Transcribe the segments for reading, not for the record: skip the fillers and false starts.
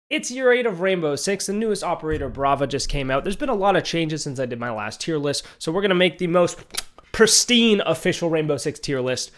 It's year 8 of Rainbow Six. The newest operator, Brava, just came out. There's been a lot of changes since I did my last tier list, so we're going to make the most pristine official Rainbow Six tier list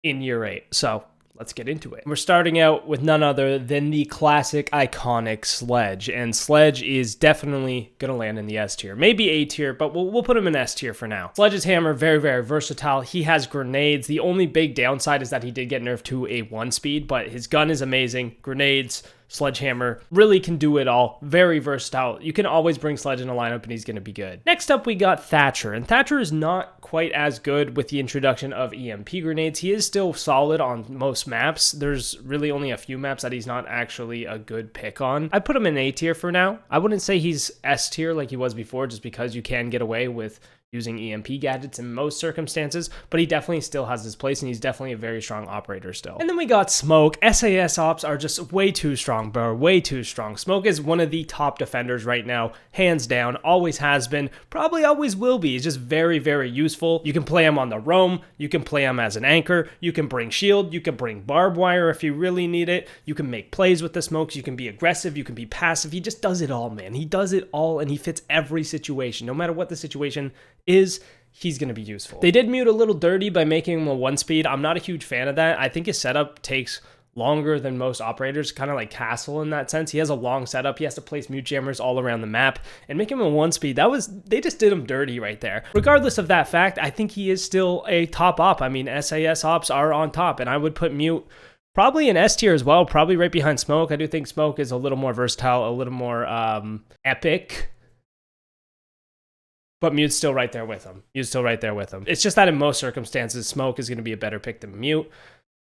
in year 8. So let's get into it. We're starting out with none other than the classic, iconic Sledge, and Sledge is definitely going to land in the S tier. Maybe A tier, but we'll put him in S tier for now. Sledge's hammer, very, very versatile. He has grenades. The only big downside is that he did get nerfed to a 1-speed, but his gun is amazing. Grenades, Sledgehammer, really can do it all. Very versatile. You can always bring Sledge in a lineup and he's going to be good. Next up, we got Thatcher, and Thatcher is not quite as good with the introduction of EMP grenades. He is still solid on most maps. There's really only a few maps that he's not actually a good pick on. I'd put him in A tier for now. I wouldn't say he's S tier like he was before, just because you can get away with using EMP gadgets in most circumstances, but he definitely still has his place, and he's definitely a very strong operator still. And then we got Smoke. SAS ops are just way too strong, bro. Way too strong. Smoke is one of the top defenders right now, hands down. Always has been, probably always will be. He's just very, very useful. You can play him on the roam. You can play him as an anchor. You can bring shield. You can bring barbed wire if you really need it. You can make plays with the smokes. You can be aggressive. You can be passive. He just does it all, man. He does it all, and he fits every situation. No matter what the situation is, he's going to be useful. They did mute a little dirty by making him a 1-speed. I'm not a huge fan of that. I think his setup takes longer than most operators, kind of like Castle in that sense. He has a long setup. He has to place mute jammers all around the map, and make him a 1-speed. They just did him dirty right there. Regardless of that fact, I think he is still a top op. I mean, SAS ops are on top, and I would put mute probably in S tier as well, probably right behind Smoke. I do think Smoke is a little more versatile, a little more epic. But Mute's still right there with him. Mute's still right there with him. It's just that in most circumstances, Smoke is going to be a better pick than Mute.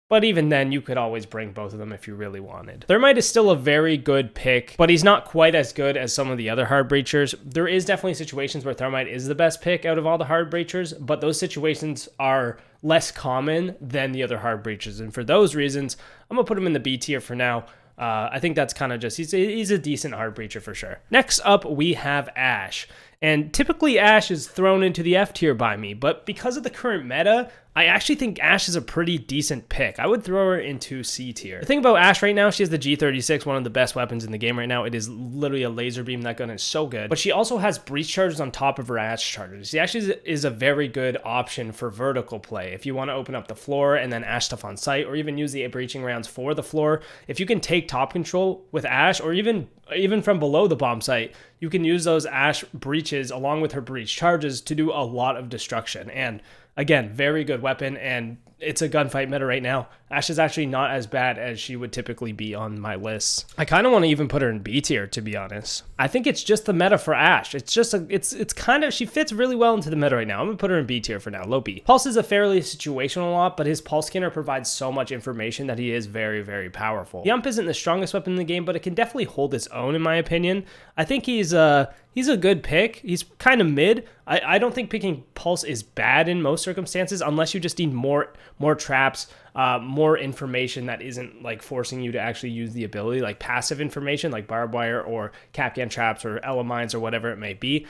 But even then, you could always bring both of them if you really wanted. Thermite is still a very good pick, but he's not quite as good as some of the other hard breachers. There is definitely situations where Thermite is the best pick out of all the hard breachers, but those situations are less common than the other hard breachers. And for those reasons, I'm going to put him in the B tier for now. I think that's kind of just, he's a decent hard breacher for sure. Next up, we have Ashe. And typically Ashe is thrown into the F tier by me, but because of the current meta, I actually think Ashe is a pretty decent pick. I would throw her into C tier. The thing about Ashe right now, she has the G36, one of the best weapons in the game right now. It is literally a laser beam. That gun is so good. But she also has breach charges on top of her Ashe charges. She actually is a very good option for vertical play. If you want to open up the floor and then Ashe stuff on site, or even use the breaching rounds for the floor, if you can take top control with Ashe, or even from below the bomb site, you can use those Ashe breaches along with her breach charges to do a lot of destruction. And again, very good weapon, and it's a gunfight meta right now. Ashe is actually not as bad as she would typically be on my list. I kind of want to even put her in B tier, to be honest. I think it's just the meta for Ashe. It's just it's kind of, she fits really well into the meta right now. I'm gonna put her in B tier for now, low B. Pulse is a fairly situational op, but his pulse scanner provides so much information that he is very, very powerful. The Ump isn't the strongest weapon in the game, but it can definitely hold its own in my opinion. I think he's a good pick. He's kind of mid. I don't think picking Pulse is bad in most circumstances, unless you just need more traps, more information that isn't like forcing you to actually use the ability, like passive information like barbed wire or Kapkan traps or elements or whatever it may be.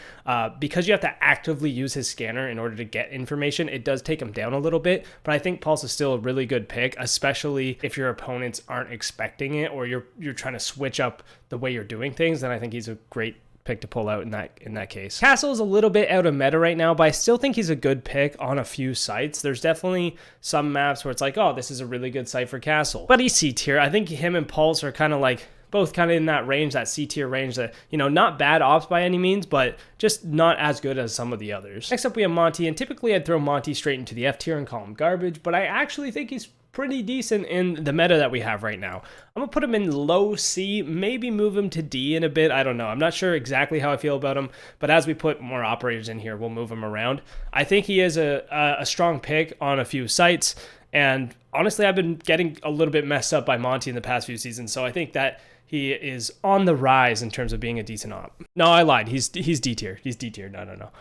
Because you have to actively use his scanner in order to get information, it does take him down a little bit, but I think Pulse is still a really good pick, especially if your opponents aren't expecting it, or you're trying to switch up the way you're doing things. Then I think he's a great pick to pull out in that case. Castle is a little bit out of meta right now, but I still think he's a good pick on a few sites. There's definitely some maps where it's like, oh, this is a really good site for Castle. But he's C tier. I think him and Pulse are kind of like both kind of in that range, that C tier range, that, you know, not bad ops by any means, but just not as good as some of the others. Next up, we have Monty, and typically I'd throw Monty straight into the F tier and call him garbage, but I actually think he's pretty decent in the meta that we have right now. I'm gonna put him in low C, maybe move him to D in a bit. I don't know. I'm not sure exactly how I feel about him, but as we put more operators in here, we'll move him around. I think he is a strong pick on a few sites, and honestly, I've been getting a little bit messed up by Monty in the past few seasons, so I think that he is on the rise in terms of being a decent op. No, I lied. He's D tier. He's D tier. No.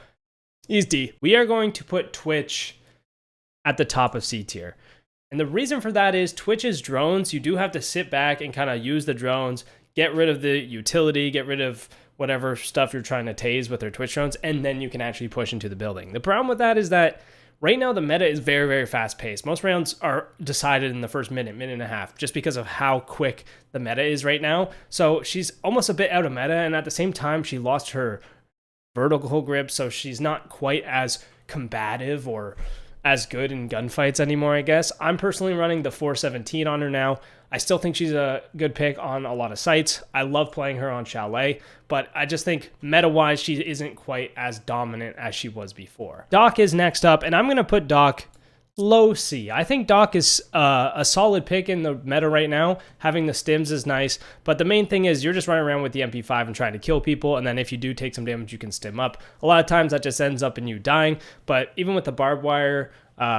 He's D. We are going to put Twitch at the top of C tier. And the reason for that is Twitch's drones, you do have to sit back and kind of use the drones, get rid of the utility, get rid of whatever stuff you're trying to tase with their Twitch drones, and then you can actually push into the building. The problem with that is that Right now, the meta is very, very fast paced. Most rounds are decided in the first minute, minute and a half, just because of how quick the meta is right now. So she's almost a bit out of meta, and at the same time, she lost her vertical grip, so she's not quite as combative or as good in gunfights anymore, I guess. I'm personally running the 417 on her now. I still think she's a good pick on a lot of sites. I love playing her on Chalet, but I just think meta-wise, she isn't quite as dominant as she was before. Doc is next up, and I'm going to put Doc low C. I think Doc is a solid pick in the meta right now. Having the stims is nice, but the main thing is you're just running around with the MP5 and trying to kill people, and then if you do take some damage, you can stim up. A lot of times that just ends up in you dying, but even with the barbed wire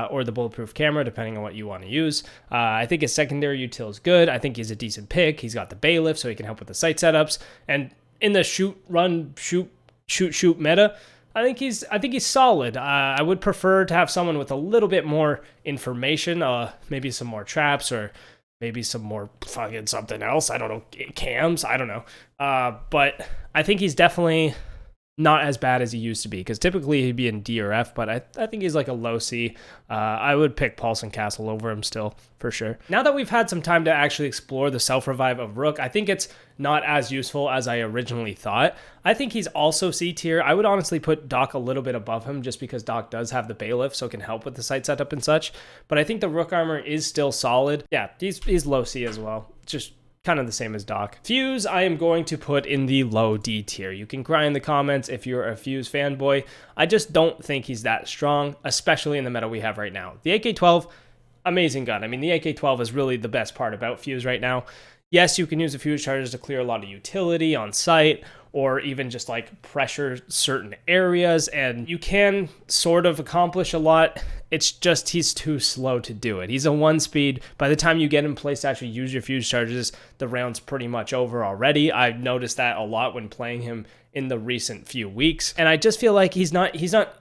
or the bulletproof camera, depending on what you want to use, I think his secondary util is good. I think he's a decent pick. He's got the bailiff, so he can help with the site setups, and in the shoot, run, shoot meta, I think he's solid. I would prefer to have someone with a little bit more information, maybe some more traps or maybe some more fucking something else. I don't know, cams. I don't know. But I think he's definitely not as bad as he used to be, because typically he'd be in D or F, but I think he's like a low C. I would pick Pulse and Castle over him still, for sure. Now that we've had some time to actually explore the self-revive of Rook, I think it's not as useful as I originally thought. I think he's also C tier. I would honestly put Doc a little bit above him, just because Doc does have the bailiff, so it can help with the site setup and such. But I think the Rook armor is still solid. Yeah, he's low C as well. Just kind of the same as Doc. Fuze, I am going to put in the low D tier. You can cry in the comments if you're a Fuze fanboy. I just don't think he's that strong, especially in the meta we have right now. The AK-12, amazing gun. I mean, the AK-12 is really the best part about Fuze right now. Yes, you can use the Fuze charges to clear a lot of utility on site, or even just like pressure certain areas, and you can sort of accomplish a lot. It's just he's too slow to do it. He's a 1-speed. By the time you get in place to actually use your Fuze charges, the round's pretty much over already. I've noticed that a lot when playing him in the recent few weeks, and I just feel like he's not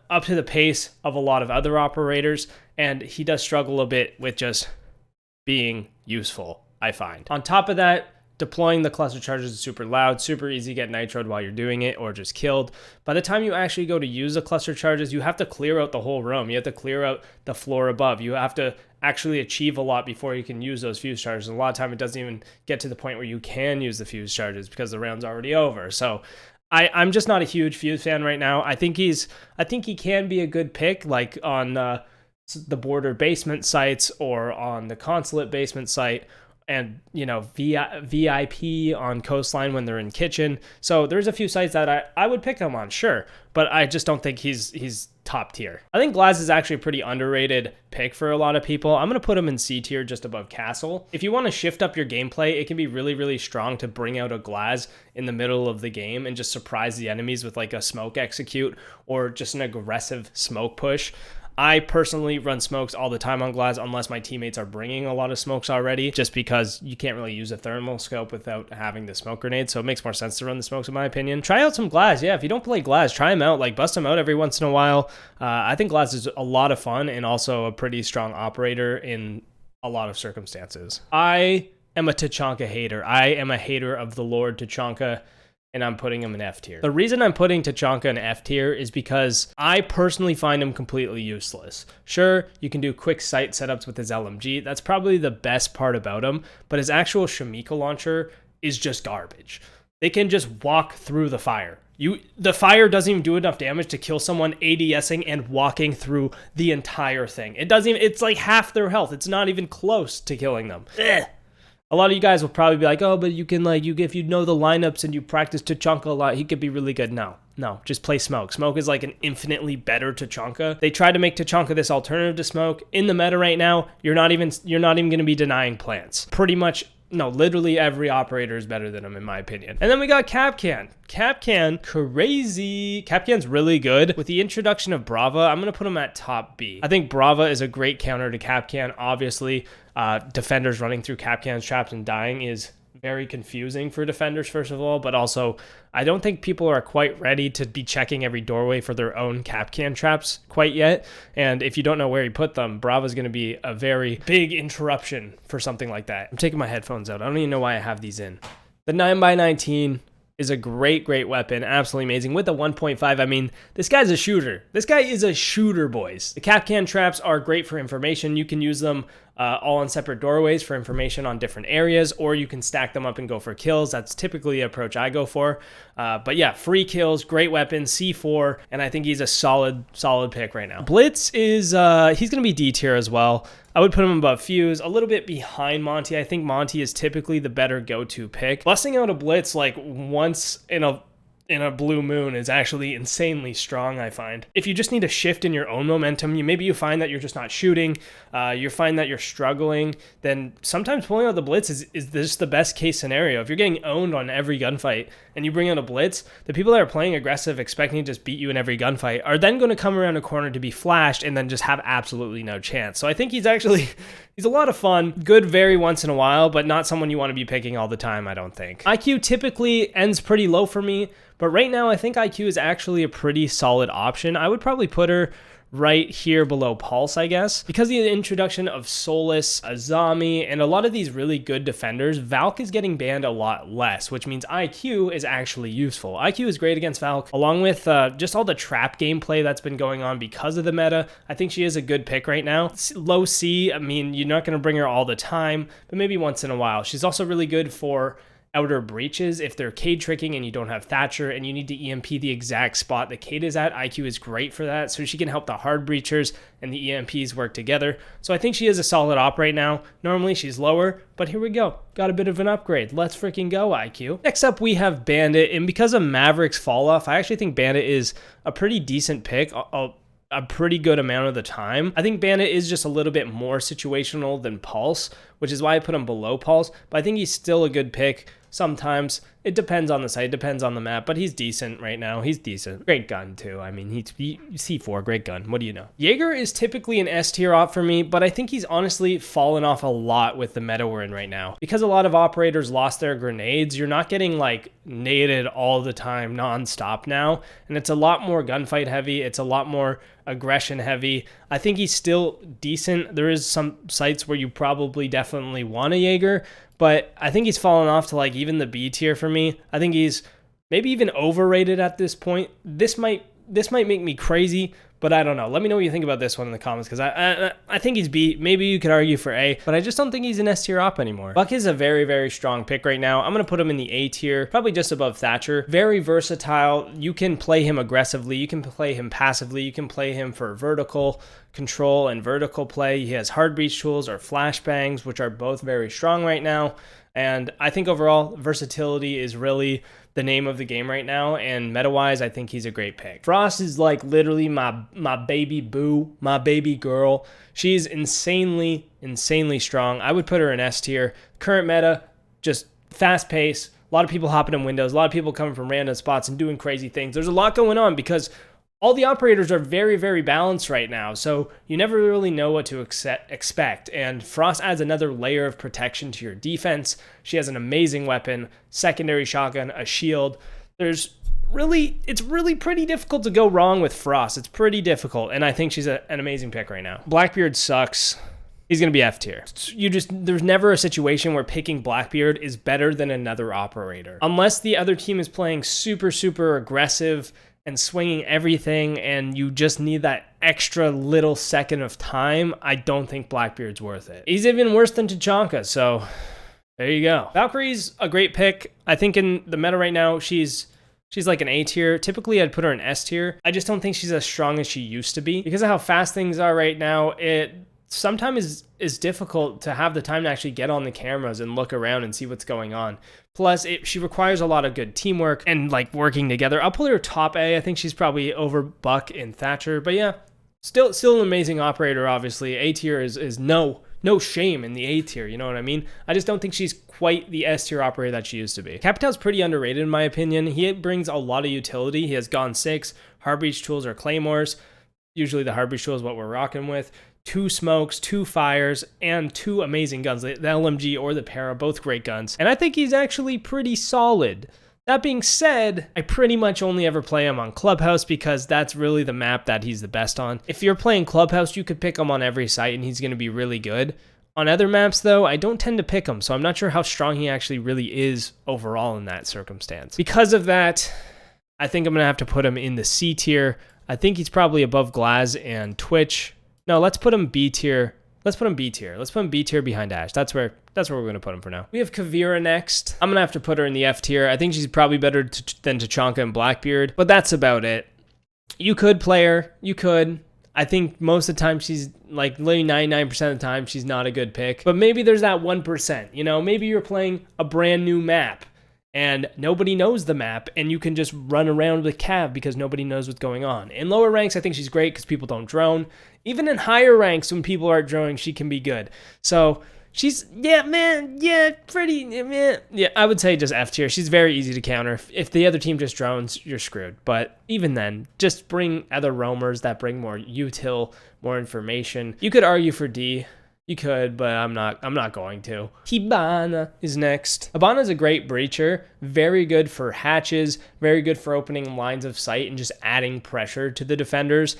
up to the pace of a lot of other operators, and he does struggle a bit with just being useful, I find. On top of that, deploying the cluster charges is super loud, super easy to get nitroed while you're doing it or just killed. By the time you actually go to use the cluster charges, you have to clear out the whole room. You have to clear out the floor above. You have to actually achieve a lot before you can use those Fuze charges. And a lot of time it doesn't even get to the point where you can use the Fuze charges because the round's already over. So I'm just not a huge Fuze fan right now. I think he can be a good pick, like on the border basement sites or on the consulate basement site, and you know, VIP on coastline when they're in kitchen. So there's a few sites that I would pick him on, sure, but I just don't think he's top tier. I think Glaz is actually a pretty underrated pick for a lot of people. I'm going to put him in C tier, just above Castle. If you want to shift up your gameplay, it can be really, really strong to bring out a Glaz in the middle of the game and just surprise the enemies with like a smoke execute or just an aggressive smoke push. I personally run smokes all the time on Glaz unless my teammates are bringing a lot of smokes already, just because you can't really use a thermal scope without having the smoke grenade, so it makes more sense to run the smokes in my opinion. Try out some Glaz. Yeah, if you don't play Glaz, try him out, like bust him out every once in a while. I think Glaz is a lot of fun and also a pretty strong operator in a lot of circumstances. I am a Tachanka hater. I am a hater of the Lord Tachanka, and I'm putting him in F tier. The reason I'm putting Tachanka in F tier is because I personally find him completely useless. Sure, you can do quick sight setups with his LMG. That's probably the best part about him, but his actual Shamika launcher is just garbage. They can just walk through the fire. The fire doesn't even do enough damage to kill someone ADSing and walking through the entire thing. It's like half their health. It's not even close to killing them. Ugh. A lot of you guys will probably be like, oh, but you can if you know the lineups and you practice Tachanka a lot, he could be really good. No, just play Smoke. Smoke is like an infinitely better Tachanka. They tried to make Tachanka this alternative to Smoke. In the meta right now, you're not even going to be denying plants. Pretty much, no, literally every operator is better than him in my opinion. And then we got Kapkan. Kapkan, crazy. Kapkan's really good. With the introduction of Brava, I'm going to put him at top B. I think Brava is a great counter to Kapkan. Obviously, defenders running through Kapkan's traps and dying is very confusing for defenders, first of all, but also I don't think people are quite ready to be checking every doorway for their own Kapkan traps quite yet. And if you don't know where you put them, Brava's going to be a very big interruption for something like that. I'm taking my headphones out. I don't even know why I have these in. The 9x19 is a great weapon, absolutely amazing. With the 1.5, I mean, this guy's a shooter. This guy is a shooter, boys. The Kapkan traps are great for information. You can use them all on separate doorways for information on different areas, or you can stack them up and go for kills. That's typically the approach I go for. But yeah, free kills, great weapon, C4, and I think he's a solid pick right now. Blitz is, he's going to be D tier as well. I would put him above Fuze, a little bit behind Monty. I think Monty is typically the better go-to pick. Busting out a Blitz like once in a blue moon is actually insanely strong, I find. If you just need a shift in your own momentum, maybe you find that you're just not shooting, you find that you're struggling, then sometimes pulling out the Blitz is just the best case scenario. If you're getting owned on every gunfight and you bring out a Blitz, the people that are playing aggressive, expecting to just beat you in every gunfight, are then going to come around a corner to be flashed and then just have absolutely no chance. So I think he's a lot of fun, good very once in a while, but not someone you want to be picking all the time, I don't think. IQ typically ends pretty low for me, but right now I think IQ is actually a pretty solid option. I would probably put her right here below Pulse, I guess. Because of the introduction of Solus, Azami, and a lot of these really good defenders, Valk is getting banned a lot less, which means IQ is actually useful. IQ is great against Valk, along with just all the trap gameplay that's been going on because of the meta. I think she is a good pick right now. Low C, I mean, you're not going to bring her all the time, but maybe once in a while. She's also really good for outer breaches. If they're Cade tricking and you don't have Thatcher and you need to EMP the exact spot that Cade is at, IQ is great for that. So she can help the hard breachers and the EMPs work together. So I think she is a solid op right now. Normally she's lower, but here we go. Got a bit of an upgrade. Let's freaking go, IQ. Next up, we have Bandit. And because of Maverick's fall off, I actually think Bandit is a pretty decent pick. A pretty good amount of the time. I think Bandit is just a little bit more situational than Pulse, which is why I put him below Pulse, but I think he's still a good pick. Sometimes it depends on the site, depends on the map, but he's decent right now. He's decent. Great gun too. I mean, he's C4, great gun. What do you know? Jager is typically an S tier op for me, but I think he's honestly fallen off a lot with the meta we're in right now. Because a lot of operators lost their grenades, you're not getting like naded all the time non-stop now, and it's a lot more gunfight heavy. It's a lot more aggression heavy. I think he's still decent. There is some sites where you probably definitely want a Jager, but I think he's fallen off to like even the B tier for me. I think he's maybe even overrated at this point. This might make me crazy, but I don't know. Let me know what you think about this one in the comments, because I think he's B. Maybe you could argue for A, but I just don't think he's an S tier op anymore. Buck is a very strong pick right now. I'm going to put him in the A tier, probably just above Thatcher. Very versatile. You can play him aggressively. You can play him passively. You can play him for vertical control and vertical play. He has hard breach tools or flashbangs, which are both very strong right now. And I think overall, versatility is really the name of the game right now, and meta-wise, I think he's a great pick. Frost is like literally my baby boo, my baby girl. She's insanely strong. I would put her in S tier. Current meta, just fast pace, a lot of people hopping in windows, a lot of people coming from random spots and doing crazy things. There's a lot going on because all the operators are very balanced right now, so you never really know what to expect, and Frost adds another layer of protection to your defense. She has an amazing weapon, secondary shotgun, a shield. It's really pretty difficult to go wrong with Frost. It's pretty difficult, and I think she's an amazing pick right now. Blackbeard sucks. He's going to be F tier. There's never a situation where picking Blackbeard is better than another operator. Unless the other team is playing super aggressive and swinging everything, and you just need that extra little second of time, I don't think Blackbeard's worth it. He's even worse than Tachanka, so there you go. Valkyrie's a great pick. I think in the meta right now, she's like an A tier. Typically, I'd put her in S tier. I just don't think she's as strong as she used to be. Because of how fast things are right now, it sometimes is difficult to have the time to actually get on the cameras and look around and see what's going on. Plus, she requires a lot of good teamwork and like working together. I'll put her top A. I think she's probably over Buck and Thatcher. But yeah, still an amazing operator, obviously. A tier is no shame in the A tier, you know what I mean? I just don't think she's quite the S tier operator that she used to be. Capitao's pretty underrated in my opinion. He brings a lot of utility. He has Gone 6, hard breach tools or claymores. Usually the hard breach tool is what we're rocking with. 2 smokes, 2 fires, and 2 amazing guns. The LMG or the Para, both great guns. And I think he's actually pretty solid. That being said, I pretty much only ever play him on Clubhouse because that's really the map that he's the best on. If you're playing Clubhouse, you could pick him on every site and he's going to be really good. On other maps, though, I don't tend to pick him, so I'm not sure how strong he actually really is overall in that circumstance. Because of that, I think I'm going to have to put him in the C tier. I think he's probably above Glaz and Twitch. No, let's put him B tier. Let's put him B tier. Let's put him B tier behind Ashe. That's where we're going to put him for now. We have Caviera next. I'm going to have to put her in the F tier. I think she's probably better than Tachanka and Blackbeard, but that's about it. You could play her. You could. I think most of the time she's like literally 99% of the time she's not a good pick. But maybe there's that 1%, you know, maybe you're playing a brand new map and nobody knows the map and you can just run around with Cav because nobody knows what's going on. In lower ranks, I think she's great because people don't drone. Even in higher ranks when people are droning, she can be good. So she's, pretty, yeah, I would say just F tier. She's very easy to counter. If the other team just drones, you're screwed. But even then, just bring other roamers that bring more util, more information. You could argue for D. You could, but I'm not going to. Hibana is next. Hibana is a great breacher, very good for hatches, very good for opening lines of sight and just adding pressure to the defenders.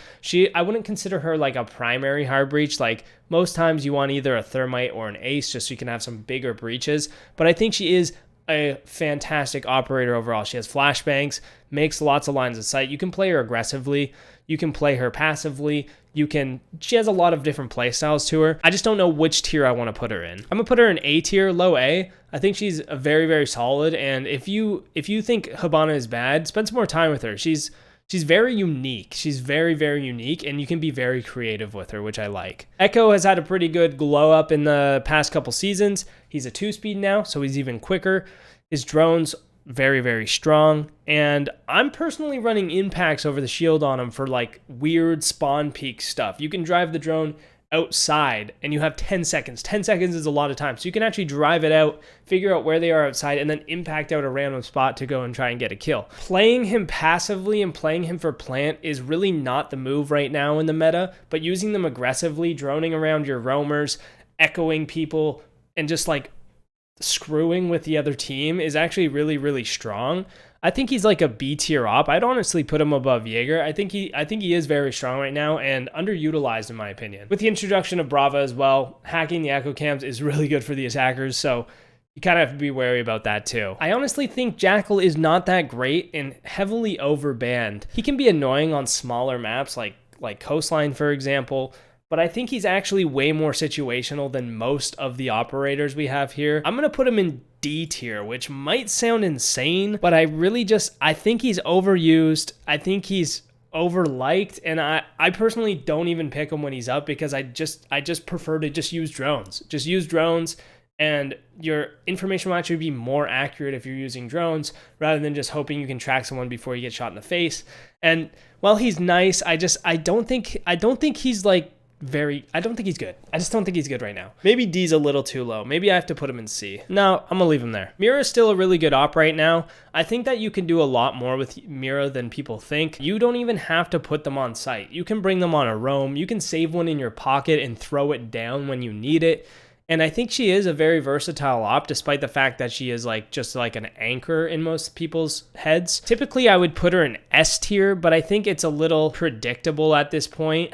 I wouldn't consider her like a primary hard breach. Like most times you want either a Thermite or an Ace just so you can have some bigger breaches, but I think she is a fantastic operator overall. She has flashbangs, makes lots of lines of sight. You can play her aggressively. You can play her passively. She has a lot of different play styles to her. I just don't know which tier I want to put her in. I'm gonna put her in A tier, low A. I think she's a very, very solid. And if you think Hibana is bad, spend some more time with her. She's very unique. She's very, very unique, and you can be very creative with her, which I like. Echo has had a pretty good glow up in the past couple seasons. He's a 2-speed now, so he's even quicker. His drones, very, very strong. And I'm personally running impacts over the shield on him for like weird spawn peak stuff. You can drive the drone outside and you have 10 seconds. 10 seconds is a lot of time. So you can actually drive it out, figure out where they are outside, and then impact out a random spot to go and try and get a kill. Playing him passively and playing him for plant is really not the move right now in the meta, but using them aggressively, droning around your roamers, echoing people, and just like screwing with the other team is actually really, really strong. I think he's like a B tier op. I'd honestly put him above Jager. I think he is very strong right now and underutilized in my opinion. With the introduction of Brava as well, hacking the echo cams is really good for the attackers, so you kind of have to be wary about that too. I honestly think Jackal is not that great and heavily overbanned. He can be annoying on smaller maps like Coastline, for example, but I think he's actually way more situational than most of the operators we have here. I'm going to put him in D tier, which might sound insane, but I think he's overused. I think he's overliked, and I personally don't even pick him when he's up because I just prefer to just use drones. Just use drones, and your information will actually be more accurate if you're using drones rather than just hoping you can track someone before you get shot in the face. And while he's nice, I don't think he's like I don't think he's good. I just don't think he's good right now. Maybe D's a little too low. Maybe I have to put him in C. No, I'm gonna leave him there. Mira is still a really good op right now. I think that you can do a lot more with Mira than people think. You don't even have to put them on site. You can bring them on a roam. You can save one in your pocket and throw it down when you need it. And I think she is a very versatile op, despite the fact that she is like just like an anchor in most people's heads. Typically, I would put her in S tier, but I think it's a little predictable at this point.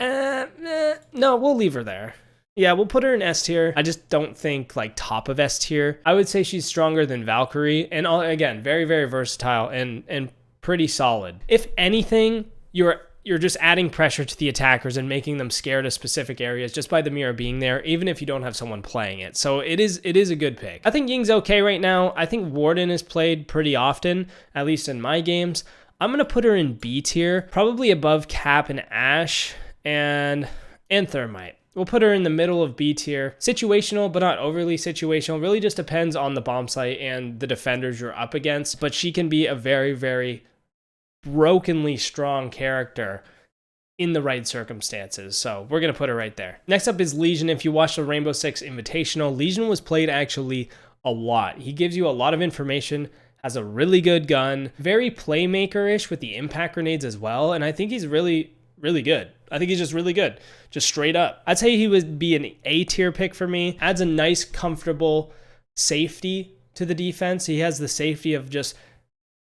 No, we'll leave her there. Yeah, we'll put her in S tier. I just don't think like top of S tier. I would say she's stronger than Valkyrie, and again, very, very versatile and pretty solid. If anything, you're just adding pressure to the attackers and making them scared of specific areas just by the Mira being there, even if you don't have someone playing it. So it is a good pick. I think Ying's okay right now. I think Warden is played pretty often, at least in my games. I'm going to put her in B tier, probably above Cap and Ashe and Thermite. We'll put her in the middle of B tier. Situational, but not overly situational. Really just depends on the bomb site and the defenders you're up against. But she can be a very, very brokenly strong character in the right circumstances. So we're going to put her right there. Next up is Lesion. If you watch the Rainbow Six Invitational, Lesion was played actually a lot. He gives you a lot of information, has a really good gun, very playmaker-ish with the impact grenades as well. And I think he's really, really good. I think he's just really good, just straight up. I'd say he would be an A tier pick for me. Adds a nice, comfortable safety to the defense. He has the safety of just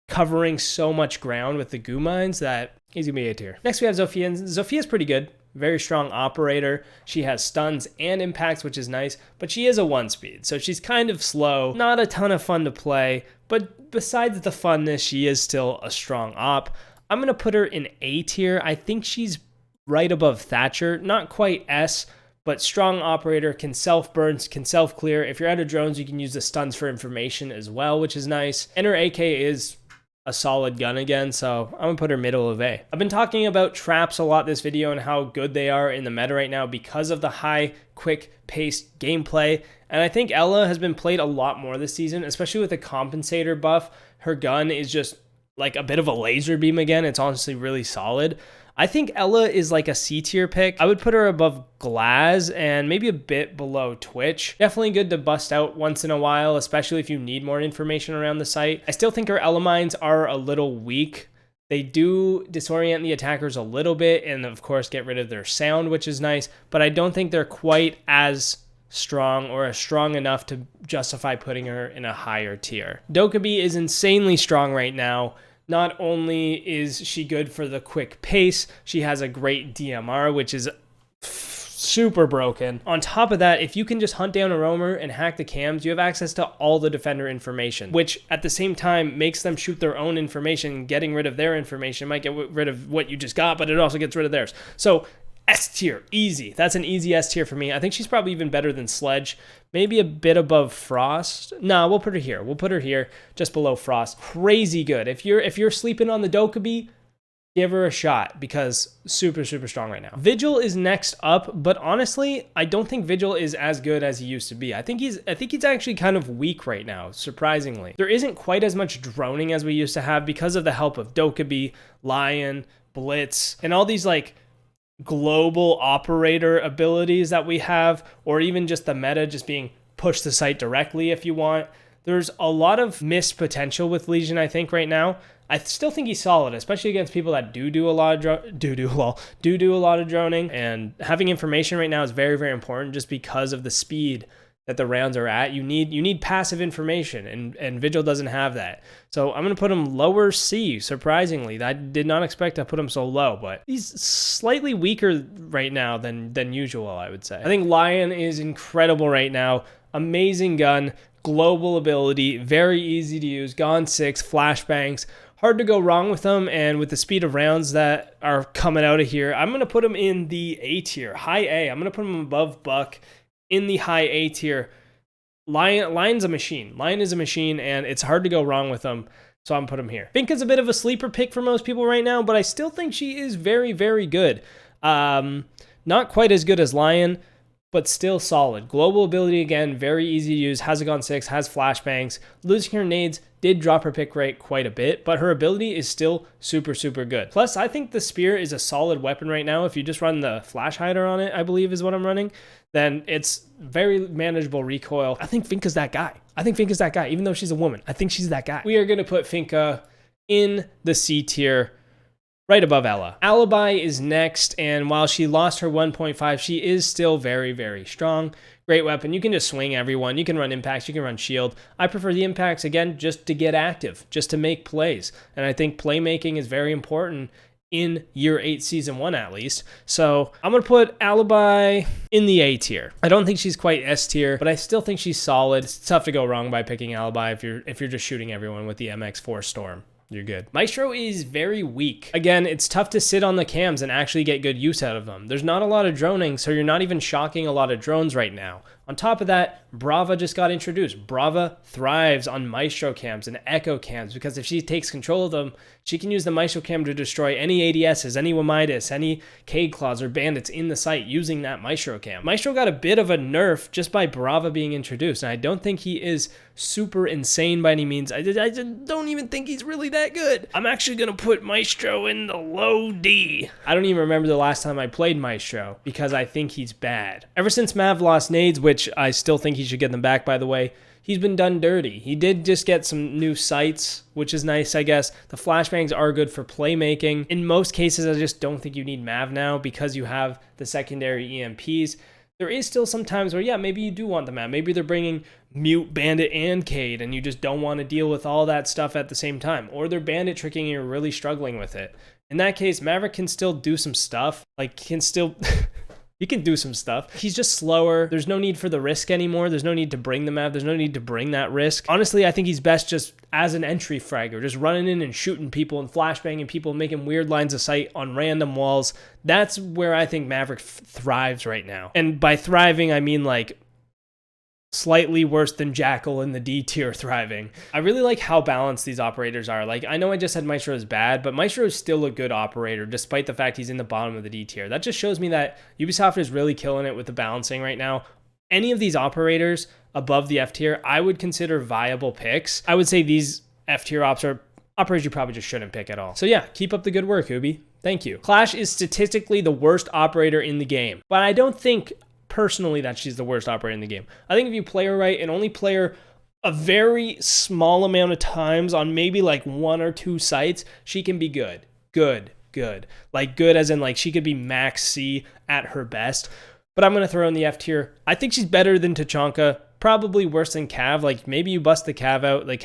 covering so much ground with the goo mines that he's gonna be A tier. Next we have Zofia, and Zofia's pretty good. very strong operator. She has stuns and impacts, which is nice, but she is a 1-speed, so she's kind of slow, not a ton of fun to play, but besides the funness, she is still a strong op. I'm going to put her in A tier. I think she's right above Thatcher, not quite S, but strong operator, can self-burn, can self-clear. If you're out of drones, you can use the stuns for information as well, which is nice. And her AK is a solid gun again, so I'm gonna put her middle of A. I've been talking about traps a lot this video and how good they are in the meta right now because of the high, quick-paced gameplay. And I think Ela has been played a lot more this season, especially with the compensator buff. Her gun is just like a bit of a laser beam again. It's honestly really solid. I think Ela is like a C tier pick. I would put her above Glaz and maybe a bit below Twitch. Definitely good to bust out once in a while, especially if you need more information around the site. I still think her elemines are a little weak. They do disorient the attackers a little bit and of course get rid of their sound, which is nice, but I don't think they're quite as strong or as strong enough to justify putting her in a higher tier. Dokkaebi is insanely strong right now. Not only is she good for the quick pace, she has a great DMR, which is super broken. On top of that, if you can just hunt down a roamer and hack the cams, you have access to all the defender information, which at the same time makes them shoot their own information. Getting rid of their information might get rid of what you just got, but it also gets rid of theirs. So S tier, easy. That's an easy S tier for me. I think she's probably even better than Sledge. Maybe a bit above Frost. No, we'll put her here. We'll put her here, just below Frost. Crazy good. If you're sleeping on the Dokkaebi, give her a shot because super strong right now. Vigil is next up, but honestly, I don't think Vigil is as good as he used to be. I think he's actually kind of weak right now, surprisingly. There isn't quite as much droning as we used to have because of the help of Dokkaebi, Lion, Blitz, and all these like global operator abilities that we have, or even just the meta just being push the site directly if you want. There's a lot of missed potential with Lesion, I think, right now. I still think he's solid, especially against people that do a lot of droning, and having information right now is very important just because of the speed that the rounds are at. You need passive information, and Vigil doesn't have that. So I'm going to put him lower C, surprisingly. I did not expect to put him so low, but he's slightly weaker right now than usual, I would say. I think Lion is incredible right now. Amazing gun, global ability, very easy to use, Gone 6, flashbangs. Hard to go wrong with them, and with the speed of rounds that are coming out of here, I'm going to put him in the A tier, high A. I'm going to put him above Buck in the high A tier. Lion's a machine. Lion is a machine, and it's hard to go wrong with him, so I'm put him here. Finka's a bit of a sleeper pick for most people right now, but I still think she is very good. Not quite as good as Lion, but still solid. Global ability, again, very easy to use, has a Gone 6, has flashbangs. Losing her nades did drop her pick rate quite a bit, but her ability is still super good. Plus, I think the spear is a solid weapon right now. If you just run the flash hider on it, I believe is what I'm running, then it's very manageable recoil. I think Finka's that guy. Even though she's a woman. I think she's that guy. We are going to put Finka in the C tier, right above Ela. Alibi is next, and while she lost her 1.5, she is still very strong. Great weapon. You can just swing everyone. You can run impacts. You can run shield. I prefer the impacts, again, just to get active, just to make plays. And I think playmaking is very important in year 8, season 1 at least. So I'm going to put Alibi in the A tier. I don't think she's quite S tier, but I still think she's solid. It's tough to go wrong by picking Alibi if you're just shooting everyone with the MX4 Storm. You're good. Maestro is very weak. Again, it's tough to sit on the cams and actually get good use out of them. There's not a lot of droning, so you're not even shocking a lot of drones right now. On top of that, Brava just got introduced. Brava thrives on Maestro cams and Echo cams because if she takes control of them, she can use the Maestro cam to destroy any ADSs, any Wamidas, any Cade Claws or Bandits in the site using that Maestro cam. Maestro got a bit of a nerf just by Brava being introduced, and I don't think he is super insane by any means. I don't even think he's really that good. I'm actually going to put Maestro in the low D. I don't even remember the last time I played Maestro because I think he's bad. Ever since Mav lost nades, which I still think he should get them back, by the way, he's been done dirty. He did just get some new sights, which is nice, I guess. The flashbangs are good for playmaking. In most cases, I just don't think you need Mav now because you have the secondary EMPs. There is still some times where, yeah, maybe you do want the Mav. Maybe they're bringing mute Bandit and Cade, and you just don't want to deal with all that stuff at the same time. Or they're Bandit tricking and you're really struggling with it. In that case, Maverick can still do some stuff. Like, he can do some stuff. He's just slower. There's no need for the risk anymore. There's no need to bring the Mav. There's no need to bring that risk. Honestly, I think he's best just as an entry fragger, just running in and shooting people and flashbanging people, making weird lines of sight on random walls. That's where I think Maverick thrives right now. And by thriving, I mean like slightly worse than Jackal in the D tier thriving. I really like how balanced these operators are. Like, I know I just said Maestro is bad, but Maestro is still a good operator despite the fact he's in the bottom of the D tier. That just shows me that Ubisoft is really killing it with the balancing right now. Any of these operators above the F tier, I would consider viable picks. I would say these F tier ops are operators you probably just shouldn't pick at all. So yeah, keep up the good work, Ubi. Thank you. Clash is statistically the worst operator in the game, but I don't think personally that she's the worst operator in the game. I think if you play her right and only play her a very small amount of times on maybe like 1 or 2 sites, she can be good. Good. Like good as in like she could be max C at her best. But I'm going to throw in the F tier. I think she's better than Tachanka, probably worse than Cav. Like maybe you bust the Cav out. Like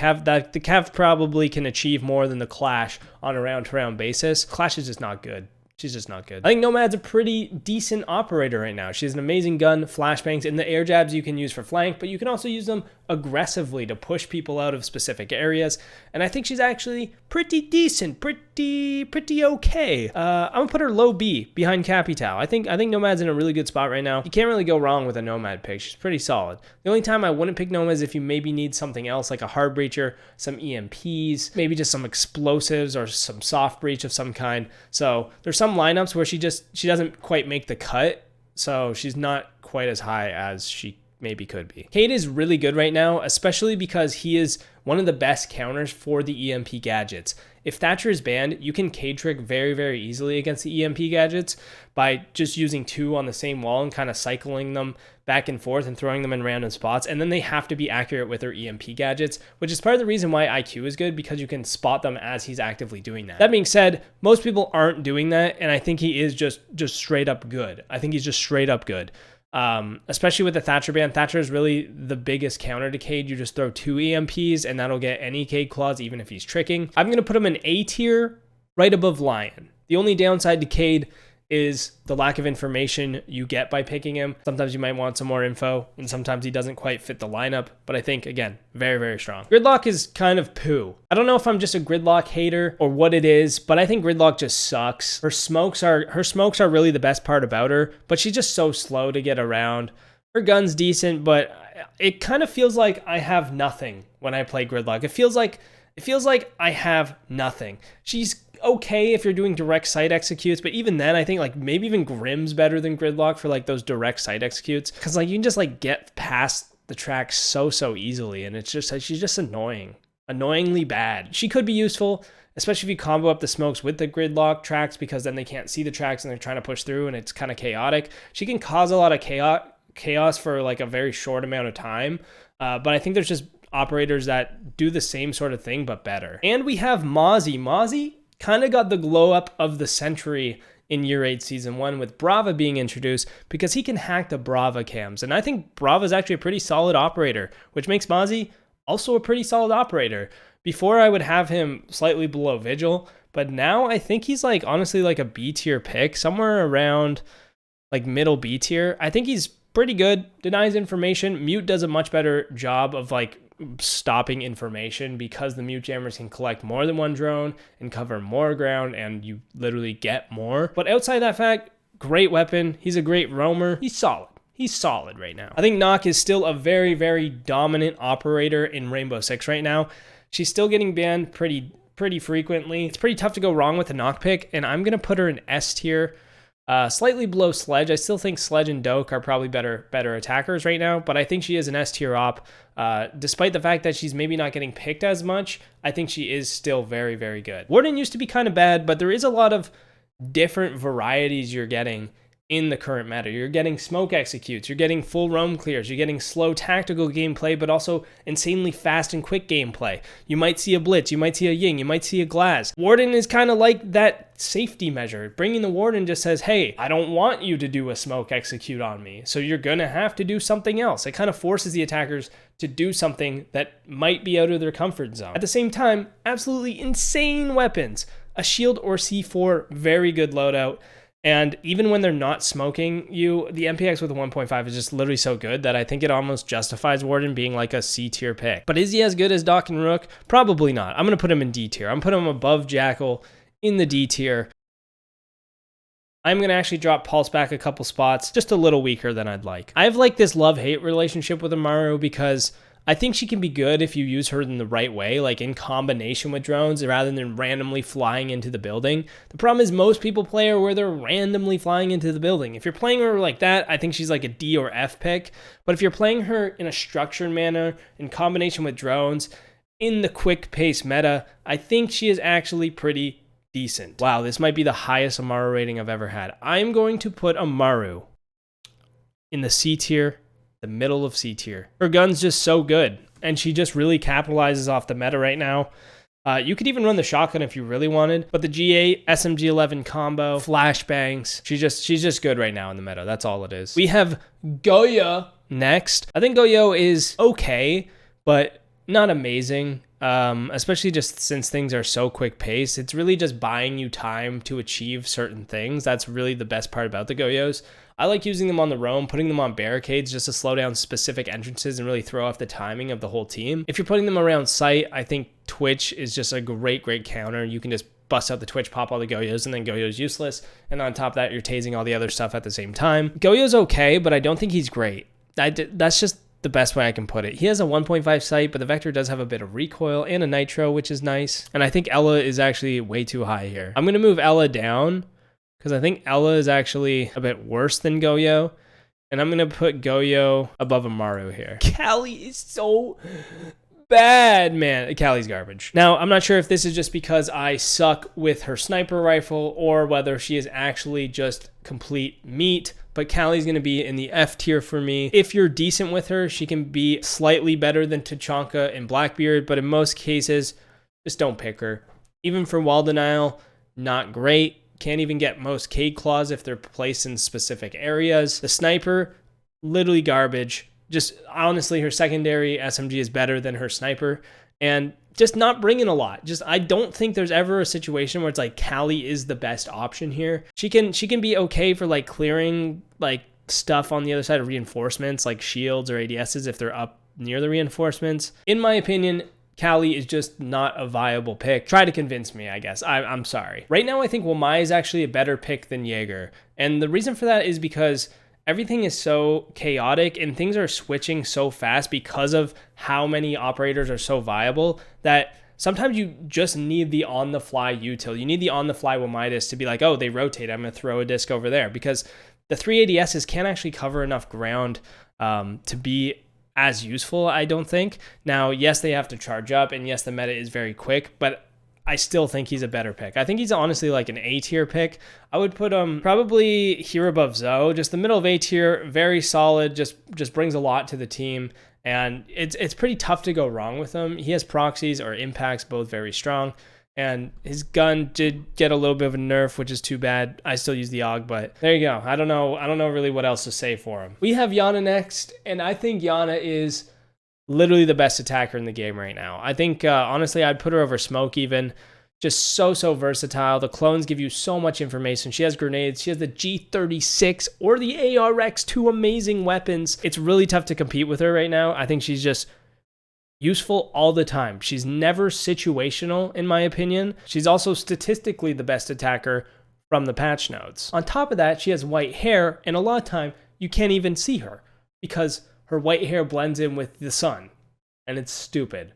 the Cav probably can achieve more than the Clash on a round-to-round basis. Clash is just not good. She's just not good. I think Nomad's a pretty decent operator right now. She has an amazing gun, flashbangs, and the air jabs you can use for flank, but you can also use them aggressively to push people out of specific areas. And I think she's actually pretty decent, pretty okay. I'm gonna put her low B behind Capitao. I think Nomad's in a really good spot right now. You can't really go wrong with a Nomad pick. She's pretty solid. The only time I wouldn't pick Nomad is if you maybe need something else like a hard breacher, some EMPs, maybe just some explosives or some soft breach of some kind. So there's some lineups where she doesn't quite make the cut, so she's not quite as high as she maybe could be. Cade is really good right now, especially because he is one of the best counters for the EMP gadgets. If Thatcher is banned, you can Cade trick very easily against the EMP gadgets by just using 2 on the same wall and kind of cycling them back and forth and throwing them in random spots. And then they have to be accurate with their EMP gadgets, which is part of the reason why IQ is good, because you can spot them as he's actively doing that. That being said, most people aren't doing that, and I think he is just straight up good. I think he's just straight up good. Especially with the Thatcher ban. Thatcher is really the biggest counter to Cade. You just throw 2 EMPs and that'll get any Cade claws, even if he's tricking. I'm going to put him in A tier, right above Lion. The only downside to Cade is the lack of information you get by picking him. Sometimes you might want some more info, and sometimes he doesn't quite fit the lineup, but I think, again, very strong. Gridlock is kind of poo. I don't know if I'm just a Gridlock hater or what it is, but I think Gridlock just sucks. Her smokes are really the best part about her, but she's just so slow to get around. Her gun's decent, but it kind of feels like I have nothing when I play Gridlock. It feels like I have nothing. She's okay if you're doing direct sight executes, but even then I think like maybe even Grim's better than Gridlock for like those direct sight executes, because like you can just like get past the track so easily, and it's just like she's just annoyingly bad. She could be useful, especially if you combo up the smokes with the Gridlock tracks, because then they can't see the tracks and they're trying to push through and it's kind of chaotic. She can cause a lot of chaos for like a very short amount of time, but I think there's just operators that do the same sort of thing but better. And we have Mozzie kind of got the glow up of the century in Year 8 Season 1 with Brava being introduced, because he can hack the Brava cams. And I think Brava is actually a pretty solid operator, which makes Mozzie also a pretty solid operator. Before I would have him slightly below Vigil, but now I think he's like honestly like a B tier pick, somewhere around like middle B tier. I think he's pretty good, denies information. Mute does a much better job of like stopping information, because the mute jammers can collect more than one drone and cover more ground, and you literally get more. But outside that fact, great weapon. He's a great roamer. He's solid right now. I think Nock is still a very dominant operator in Rainbow Six right now. She's still getting banned pretty frequently. It's pretty tough to go wrong with the Nock pick, and I'm gonna put her in S tier. Slightly below Sledge. I still think Sledge and Dok are probably better attackers right now, but I think she is an S tier op. Despite the fact that she's maybe not getting picked as much, I think she is still very good. Warden used to be kind of bad, but there is a lot of different varieties you're getting in the current meta. You're getting smoke executes, you're getting full roam clears, you're getting slow tactical gameplay, but also insanely fast and quick gameplay. You might see a Blitz, you might see a Ying, you might see a Glaz. Warden is kind of like that safety measure. Bringing the Warden just says, hey, I don't want you to do a smoke execute on me, so you're gonna have to do something else. It kind of forces the attackers to do something that might be out of their comfort zone. At the same time, absolutely insane weapons. A shield or C4, very good loadout. And even when they're not smoking you, the MPX with a 1.5 is just literally so good that I think it almost justifies Warden being like a C tier pick. But is he as good as Doc and Rook? Probably not. I'm going to put him in D tier. I'm putting him above Jackal in the D tier. I'm going to actually drop Pulse back a couple spots, just a little weaker than I'd like. I have like this love-hate relationship with Amaru because I think she can be good if you use her in the right way, like in combination with drones rather than randomly flying into the building. The problem is most people play her where they're randomly flying into the building. If you're playing her like that, I think she's like a D or F pick. But if you're playing her in a structured manner, in combination with drones, in the quick pace meta, I think she is actually pretty decent. Wow, this might be the highest Amaru rating I've ever had. I'm going to put Amaru in the C tier. The middle of C tier. Her gun's just so good, and she just really capitalizes off the meta right now. You could even run the shotgun if you really wanted, but the G8, SMG11 combo, flashbangs, she's just good right now in the meta. That's all it is. We have Goyo next. I think Goyo is okay, but not amazing. Especially just since things are so quick paced. It's really just buying you time to achieve certain things. That's really the best part about the Goyos. I like using them on the roam, putting them on barricades just to slow down specific entrances and really throw off the timing of the whole team. If you're putting them around site, I think Twitch is just a great counter. You can just bust out the Twitch, pop all the Goyos, and then Goyo's useless. And on top of that, you're tasing all the other stuff at the same time. Goyo's okay, but I don't think he's great. That's just the best way I can put it. He has a 1.5 sight, but the Vector does have a bit of recoil and a Nitro, which is nice. And I think Ella is actually way too high here. I'm going to move Ella down because I think Ella is actually a bit worse than Goyo. And I'm going to put Goyo above Amaru here. Callie is so bad, man. Callie's garbage. Now, I'm not sure if this is just because I suck with her sniper rifle or whether she is actually just complete meat, but Callie's going to be in the F tier for me. If you're decent with her, she can be slightly better than Tachanka and Blackbeard, but in most cases, just don't pick her. Even for wall denial, not great. Can't even get most Cade claws if they're placed in specific areas. The sniper, literally garbage. Just honestly, her secondary SMG is better than her sniper, and just not bringing a lot. Just I don't think there's ever a situation where it's like Callie is the best option here. She can be okay for like clearing like stuff on the other side of reinforcements, like shields or ADSs if they're up near the reinforcements. In my opinion, Callie is just not a viable pick. Try to convince me, I guess. I'm sorry. Right now, I think Wamai is actually a better pick than Jager. And the reason for that is because everything is so chaotic and things are switching so fast because of how many operators are so viable that sometimes you just need the on-the-fly util. You need the on-the-fly Wamai to be like, oh, they rotate. I'm going to throw a disc over there. Because the 3 ADSs can't actually cover enough ground to be as useful, I don't think. Now, yes, they have to charge up, and yes, the meta is very quick, but I still think he's a better pick. I think he's honestly like an A tier pick. I would put him probably here above Zoe, just the middle of A tier, very solid, just brings a lot to the team, and it's pretty tough to go wrong with him. He has proxies or impacts, both very strong. And his gun did get a little bit of a nerf, which is too bad. I still use the AUG, but there you go. I don't know really what else to say for him. We have Iana next, and I think Iana is literally the best attacker in the game right now. I think, honestly, I'd put her over Smoke even. Just so versatile. The clones give you so much information. She has grenades. She has the G36 or the ARX, two amazing weapons. It's really tough to compete with her right now. I think she's just useful all the time. She's never situational, in my opinion. She's also statistically the best attacker from the patch notes. On top of that, she has white hair, and a lot of time, you can't even see her because her white hair blends in with the sun, and it's stupid.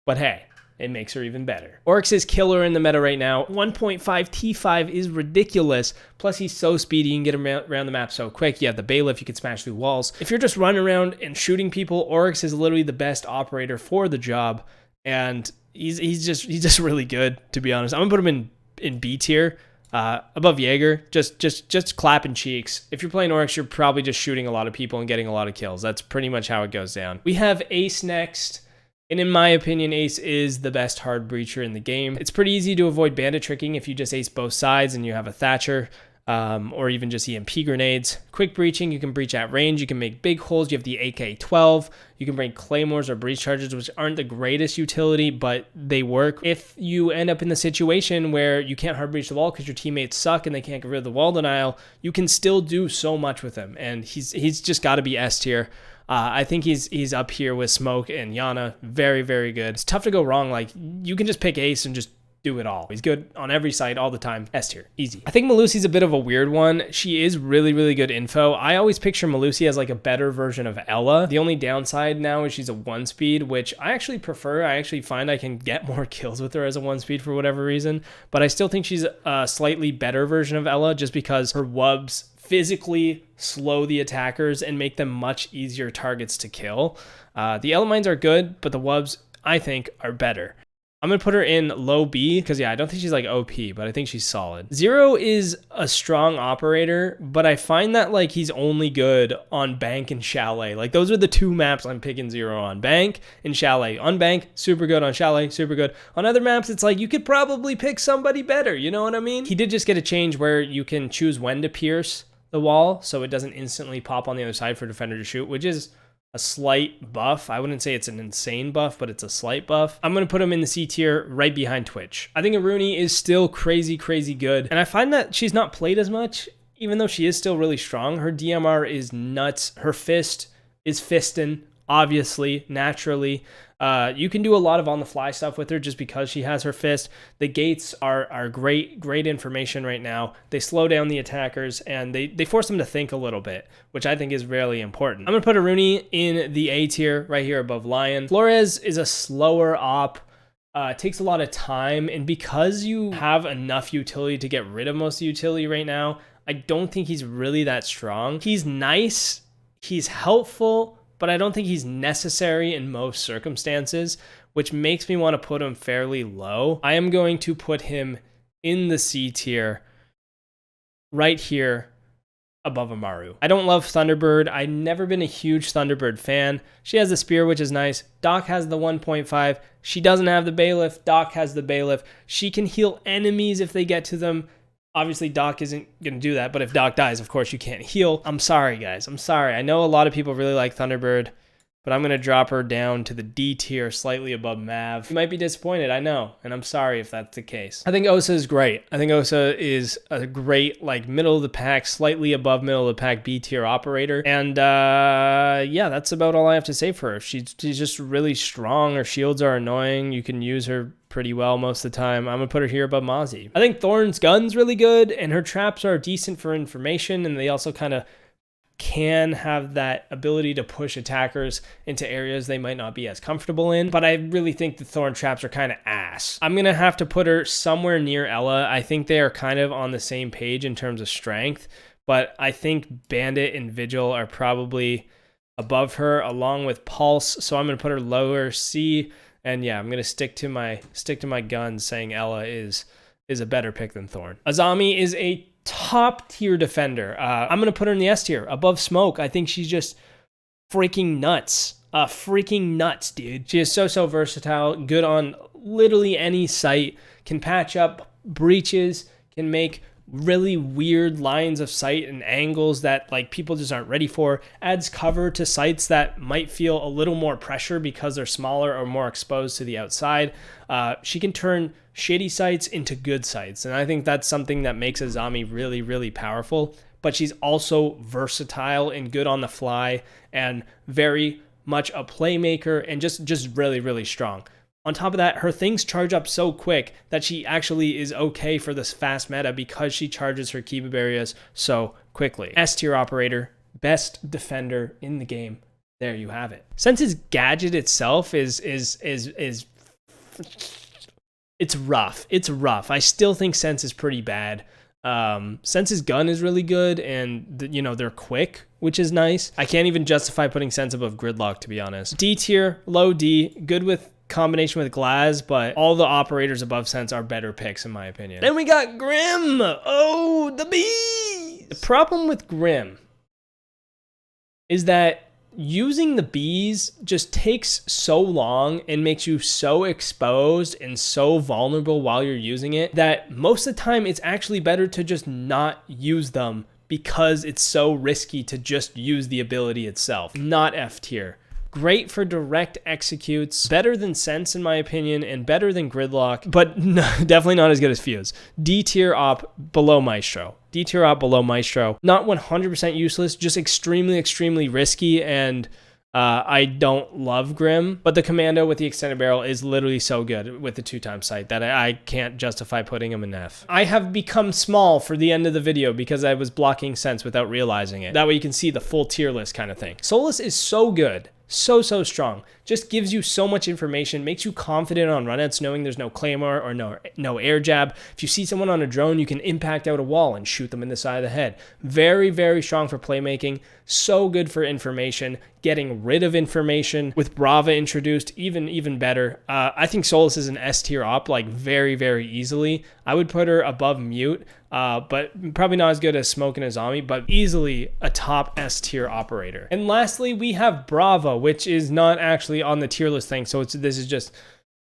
But hey, it makes her even better. Oryx is killer in the meta right now. 1.5 T5 is ridiculous. Plus, he's so speedy, you can get him around the map so quick. You have the bailiff, you can smash through walls. If you're just running around and shooting people, Oryx is literally the best operator for the job. And he's just really good, to be honest. I'm gonna put him in B tier. Above Jager, just clapping cheeks. If you're playing Oryx, you're probably just shooting a lot of people and getting a lot of kills. That's pretty much how it goes down. We have Ace next. And in my opinion, Ace is the best hard breacher in the game. It's pretty easy to avoid bandit tricking if you just ace both sides and you have a Thatcher. Or even just EMP grenades. Quick breaching, you can breach at range, you can make big holes, you have the AK-12, you can bring claymores or breach charges, which aren't the greatest utility, but they work. If you end up in the situation where you can't hard breach the wall because your teammates suck and they can't get rid of the wall denial, you can still do so much with him, and he's just got to be S tier. I think he's up here with Smoke and Iana. Very, very good. It's tough to go wrong. Like, you can just pick Ace and just do it all. He's good on every site all the time. S tier, easy. I think Melusi's a bit of a weird one. She is really, really good info. I always picture Melusi as like a better version of Ella. The only downside now is she's a 1-speed, which I actually prefer. I actually find I can get more kills with her as a 1-speed for whatever reason, but I still think she's a slightly better version of Ella just because her wubs physically slow the attackers and make them much easier targets to kill. The Ella mines are good, but the wubs, I think, are better. I'm going to put her in low B because, yeah, I don't think she's like OP, but I think she's solid. Zero is a strong operator, but I find that like he's only good on Bank and Chalet. Like those are the two maps I'm picking Zero on. Bank and Chalet. On Bank, super good. On Chalet, super good. On other maps, it's like you could probably pick somebody better. You know what I mean? He did just get a change where you can choose when to pierce the wall so it doesn't instantly pop on the other side for defender to shoot, which is a slight buff. I wouldn't say it's an insane buff, but it's a slight buff. I'm going to put him in the C tier right behind Twitch. I think Aruni is still crazy, crazy good. And I find that she's not played as much, even though she is still really strong. Her DMR is nuts. Her fist is fisting, obviously, naturally. You can do a lot of on-the-fly stuff with her just because she has her fist. The gates are great information right now. They slow down the attackers, and they force them to think a little bit, which I think is really important. I'm going to put Aruni in the A tier right here above Lion. Flores is a slower op. Takes a lot of time, and because you have enough utility to get rid of most of the utility right now, I don't think he's really that strong. He's nice. He's helpful, but I don't think he's necessary in most circumstances, which makes me want to put him fairly low. I am going to put him in the C tier right here above Amaru. I don't love Thunderbird. I've never been a huge Thunderbird fan. She has the spear, which is nice. Doc has the 1.5. She doesn't have the bailiff. Doc has the bailiff. She can heal enemies if they get to them. Obviously, Doc isn't going to do that, but if Doc dies, of course, you can't heal. I'm sorry, guys. I'm sorry. I know a lot of people really like Thunderbird, but I'm going to drop her down to the D tier, slightly above Mav. You might be disappointed, I know, and I'm sorry if that's the case. I think Osa is great. I think Osa is a great, like, middle of the pack, slightly above middle of the pack B tier operator. And, yeah, that's about all I have to say for her. She's just really strong. Her shields are annoying. You can use her pretty well most of the time. I'm going to put her here above Mozzie. I think Thorn's gun's really good, and her traps are decent for information, and they also kind of can have that ability to push attackers into areas they might not be as comfortable in, but I really think the Thorn traps are kind of ass. I'm going to have to put her somewhere near Ella. I think they are kind of on the same page in terms of strength, but I think Bandit and Vigil are probably above her along with Pulse, so I'm going to put her lower C, and yeah, I'm going to stick to my guns saying Ella is a better pick than Thorn. Azami is a top tier defender. I'm going to put her in the S tier above Smoke. I think she's just freaking nuts. Freaking nuts, dude. She is so versatile, good on literally any site, can patch up breaches, can make really weird lines of sight and angles that like people just aren't ready for, adds cover to sites that might feel a little more pressure because they're smaller or more exposed to the outside. She can turn shitty sites into good sites, and I think that's something that makes Azami really, really powerful. But she's also versatile and good on the fly and very much a playmaker and just really, really strong. On top of that, her things charge up so quick that she actually is okay for this fast meta because she charges her Kiba areas so quickly. S tier operator, best defender in the game. There you have it. Sense's gadget itself is it's rough. It's rough. I still think Sense is pretty bad. Sense's gun is really good, and they're quick, which is nice. I can't even justify putting Sense above Gridlock, to be honest. D tier, low D, good with combination with Glaz, but all the operators above Sense are better picks in my opinion. Then we got Grim. Oh, the bees. The problem with Grim is that using the bees just takes so long and makes you so exposed and so vulnerable while you're using it that most of the time it's actually better to just not use them because it's so risky to just use the ability itself. Not F tier. Great for direct executes, better than Sense in my opinion, and better than Gridlock, but no, definitely not as good as Fuze. D tier op below Maestro. D tier op below Maestro. Not 100% useless, just extremely risky, and I don't love Grim, but the Commando with the extended barrel is literally so good with the 2x sight that I can't justify putting him in F. I have become small for the end of the video because I was blocking Sense without realizing it. That way you can see the full tier list kind of thing. Solus is so good. So strong. Just gives you so much information, makes you confident on runouts knowing there's no claymore or no air jab. If you see someone on a drone, you can impact out a wall and shoot them in the side of the head. Very strong for playmaking. So good for information, getting rid of information. With Brava introduced, even better. I think Solus is an S tier op like very easily. I would put her above Mute, but probably not as good as Smoke and a Zombie, but easily a top S tier operator. And lastly, we have Brava, which is not actually on the tier list thing, so this is just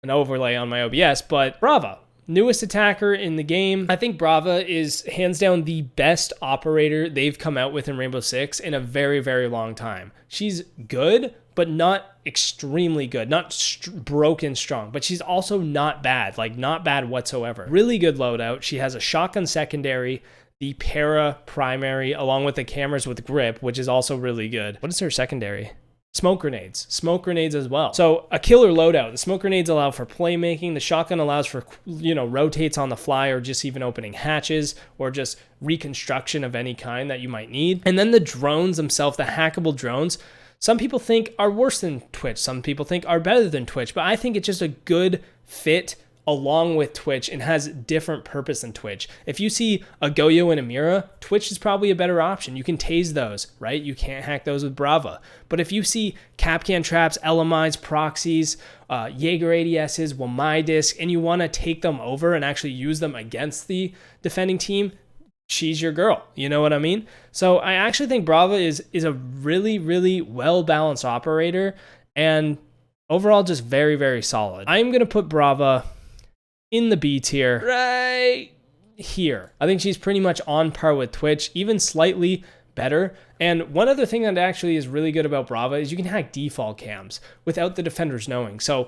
an overlay on my OBS, but Brava, newest attacker in the game. I think Brava is hands down the best operator they've come out with in Rainbow Six in a very long time. She's good, but not extremely good, not broken strong, but she's also not bad, like not bad whatsoever. Really good loadout. She has a shotgun secondary, the para primary, along with the cameras with grip, which is also really good. What is her secondary? Smoke grenades as well. So a killer loadout. The smoke grenades allow for playmaking. The shotgun allows for, rotates on the fly or just even opening hatches or just reconstruction of any kind that you might need. And then the drones themselves, the hackable drones, some people think are worse than Twitch. Some people think are better than Twitch, but I think it's just a good fit along with Twitch and has different purpose than Twitch. If you see a Goyo and a Mira, Twitch is probably a better option. You can tase those, right? You can't hack those with Brava. But if you see Kapkan traps, LMIs, proxies, Jager ADSs, Wamai disc, and you want to take them over and actually use them against the defending team, she's your girl. You know what I mean? So I actually think Brava is a really well-balanced operator and overall just very solid. I'm going to put Brava in the B tier right here. I think she's pretty much on par with Twitch, even slightly better. And one other thing that actually is really good about Brava is you can hack default cams without the defenders knowing. So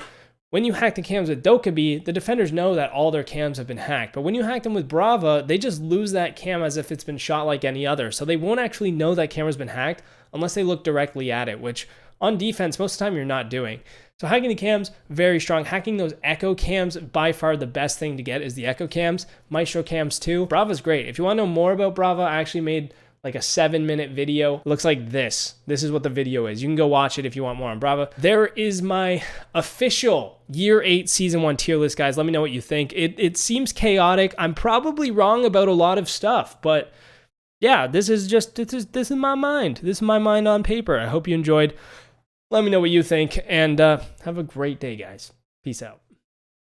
when you hack the cams with Dokkaebi, the defenders know that all their cams have been hacked. But when you hack them with Brava, they just lose that cam as if it's been shot like any other. So they won't actually know that camera's been hacked unless they look directly at it, which on defense, most of the time you're not doing. So hacking the cams, very strong. Hacking those echo cams, by far the best thing to get is the echo cams. Maestro cams too. Brava's great. If you want to know more about Brava, I actually made like a 7-minute video. It looks like this. This is what the video is. You can go watch it if you want more on Brava. There is my official Year 8 Season 1 tier list, guys. Let me know what you think. It seems chaotic. I'm probably wrong about a lot of stuff, but yeah, this is my mind. This is my mind on paper. I hope you enjoyed. Let me know what you think, and have a great day, guys. Peace out.